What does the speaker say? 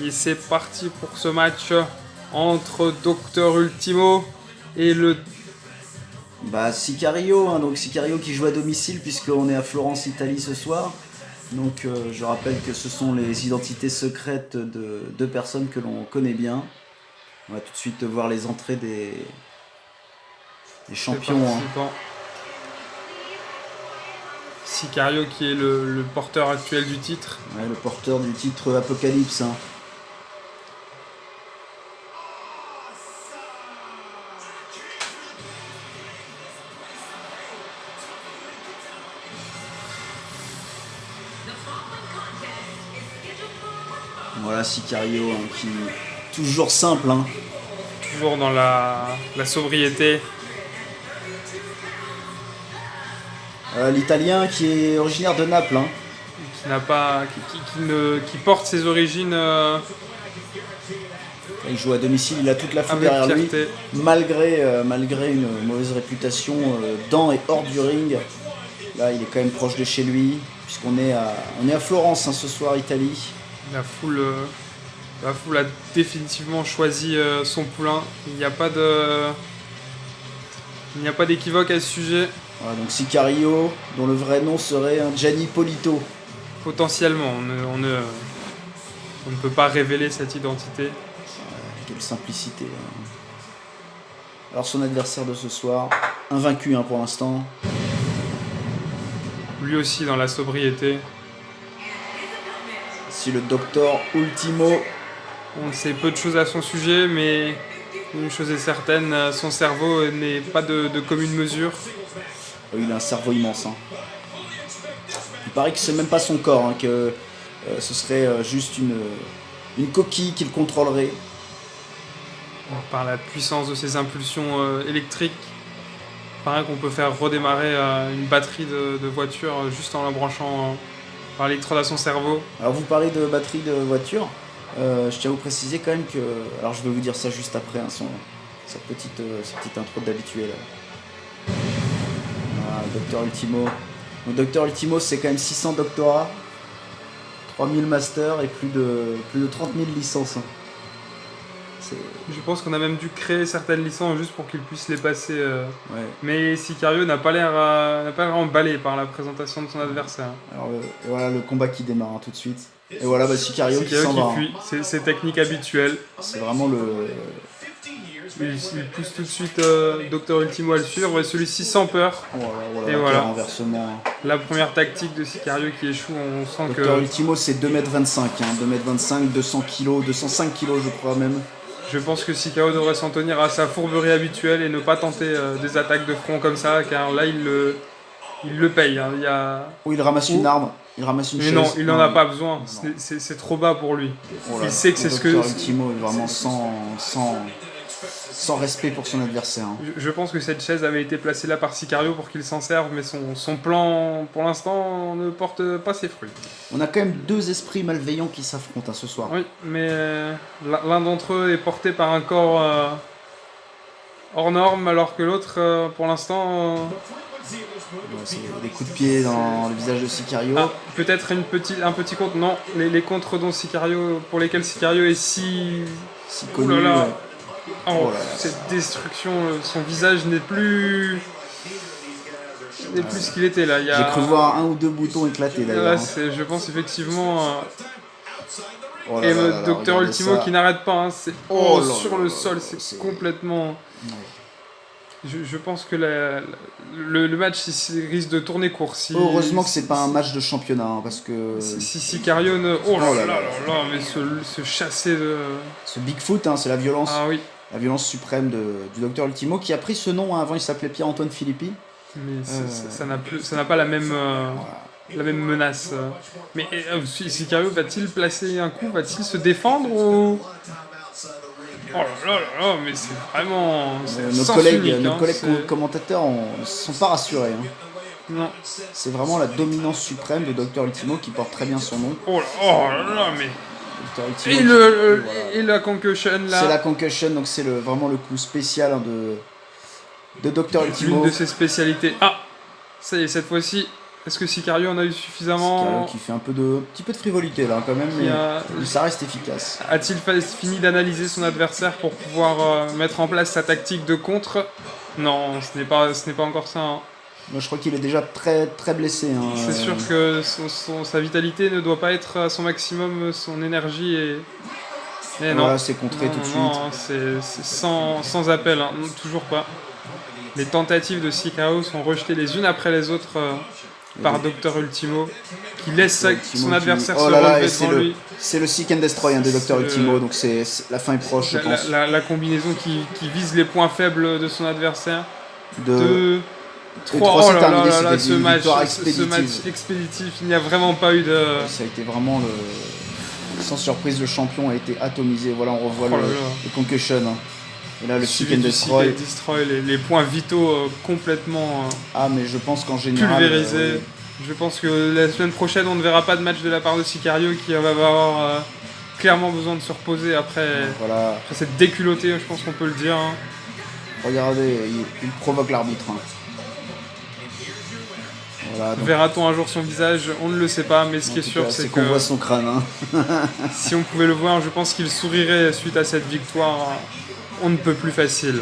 Et c'est parti pour ce match entre Docteur Ultimo et le... Sicario, hein, donc Sicario qui joue à domicile puisqu'on est à Florence, Italie ce soir. Donc je rappelle que ce sont les identités secrètes de deux personnes que l'on connaît bien. On va tout de suite voir les entrées des champions. Hein. Sicario qui est le porteur actuel du titre. Ouais, le porteur du titre Apocalypse. Hein. Voilà Sicario hein, qui toujours simple. Hein. Toujours dans la sobriété. L'Italien qui est originaire de Naples. Hein. Qui porte ses origines. Il joue à domicile, il a toute la foule derrière lui, malgré une mauvaise réputation dans et hors du ring. Là, il est quand même proche de chez lui, puisqu'on est à Florence hein, ce soir, Italie. La foule a définitivement choisi son poulain. Il n'y a pas d'équivoque à ce sujet. Voilà, donc Sicario, dont le vrai nom serait Gianni Polito. Potentiellement, on ne peut pas révéler cette identité. Quelle simplicité. Hein. Alors son adversaire de ce soir, invaincu hein, pour l'instant. Lui aussi dans la sobriété. C'est le Docteur Ultimo. On sait peu de choses à son sujet, mais une chose est certaine, son cerveau n'est pas de commune mesure. Il a un cerveau immense. Hein. Il paraît que c'est même pas son corps, hein, que ce serait juste une coquille qu'il contrôlerait. Par la puissance de ses impulsions électriques, il paraît qu'on peut faire redémarrer une batterie de voiture juste en la branchant par l'électrode à son cerveau. Alors vous parlez de batterie de voiture, je tiens à vous préciser quand même que... Alors je vais vous dire ça juste après, hein, sa petite intro d'habituel. Docteur Ultimo. Donc Docteur Ultimo c'est quand même 600 doctorats, 3000 masters et plus de 30 000 licences. Hein. Je pense qu'on a même dû créer certaines licences juste pour qu'il puisse les passer. Ouais. Mais Sicario n'a pas l'air emballé par la présentation de son adversaire. Alors voilà le combat qui démarre hein, tout de suite. Et voilà Sicario qui s'en va. Fuit. C'est ses techniques habituelles. C'est vraiment le... Il pousse tout de suite Docteur Ultimo à le suivre et celui-ci sans peur. Et voilà. Renversement. La première tactique de Sicario qui échoue, on sent que... Docteur Ultimo c'est 2m25, hein, 2m25, 200 kg, 205 kg je crois même. Je pense que Sicario devrait s'en tenir à sa fourberie habituelle et ne pas tenter des attaques de front comme ça, car là il le paye. Hein. Il ramasse une arme, il ramasse une chaise. Mais non, il n'en a pas besoin, c'est trop bas pour lui. Il sait que c'est ce que... Docteur Ultimo est vraiment sans respect pour son adversaire. Hein. Je pense que cette chaise avait été placée là par Sicario pour qu'il s'en serve, mais son plan, pour l'instant, ne porte pas ses fruits. On a quand même deux esprits malveillants qui s'affrontent hein, ce soir. Oui, mais l'un d'entre eux est porté par un corps hors norme, alors que l'autre, pour l'instant... C'est des coups de pied dans le visage de Sicario. Peut-être un petit contre. Non, les contres pour lesquels Sicario est si connu. Oh là là. Oh, cette destruction, son visage n'est plus ce qu'il était là. J'ai cru voir un ou deux boutons éclater d'ailleurs. Là, je pense effectivement. Et le Docteur Ultimo qui n'arrête pas. Hein, sur le sol, c'est complètement. Je pense que le match risque de tourner court. Heureusement que c'est pas un match de championnat, hein, parce que... Si Sicario ne... Oh là là, mais ce chasser de... Ce Bigfoot, hein, c'est la violence. Ah oui. La violence suprême du Docteur Ultimo, qui a pris ce nom, hein, avant il s'appelait Pierre-Antoine Philippi. Mais ça n'a pas la même menace. Mais Sicario va-t-il placer un coup? Va-t-il se défendre ou... Oh là là, mais c'est vraiment... Nos collègues commentateurs ne sont pas rassurés. Hein. Non. C'est vraiment la dominance suprême de Docteur Ultimo qui porte très bien son nom. Oh là là, mais... Et la concussion là. C'est la concussion, donc c'est vraiment le coup spécial hein, de Docteur Ultimo. L'une de ses spécialités. Ah, ça y est, cette fois-ci, Est-ce que Sicario en a eu suffisamment? Sicario qui fait un petit peu de frivolité là quand même, mais ça reste efficace. A-t-il fini d'analyser son adversaire pour pouvoir mettre en place sa tactique de contre? Non, ce n'est pas encore ça. Hein. Moi je crois qu'il est déjà très, très blessé. Hein. C'est sûr que sa vitalité ne doit pas être à son maximum, son énergie est... Et voilà, c'est contré tout de suite. Non, c'est sans appel, hein. Non, toujours pas. Les tentatives de Sicario sont rejetées les unes après les autres par Dr Ultimo, qui laisse son adversaire se relever devant lui. C'est le Seek and Destroy de Dr Ultimo, donc la fin est proche, je pense. La combinaison qui vise les points faibles de son adversaire. 3, oh là, ce match expéditif, il n'y a vraiment pas eu de... Ça a été vraiment sans surprise, le champion a été atomisé. Voilà, on revoit le Concussion. Hein. Et là, le Seek and Destroy. Les points vitaux complètement mais je pense qu'en général... pulvérisés. Je pense que la semaine prochaine, on ne verra pas de match de la part de Sicario qui va avoir clairement besoin de se reposer après cette déculottée, je pense qu'on peut le dire. Hein. Regardez, il provoque l'arbitre. Hein. Voilà, verra-t-on un jour son visage? On ne le sait pas, mais ce qui est sûr, c'est qu'on voit son crâne. Hein. Si on pouvait le voir, je pense qu'il sourirait suite à cette victoire. On ne peut plus facile.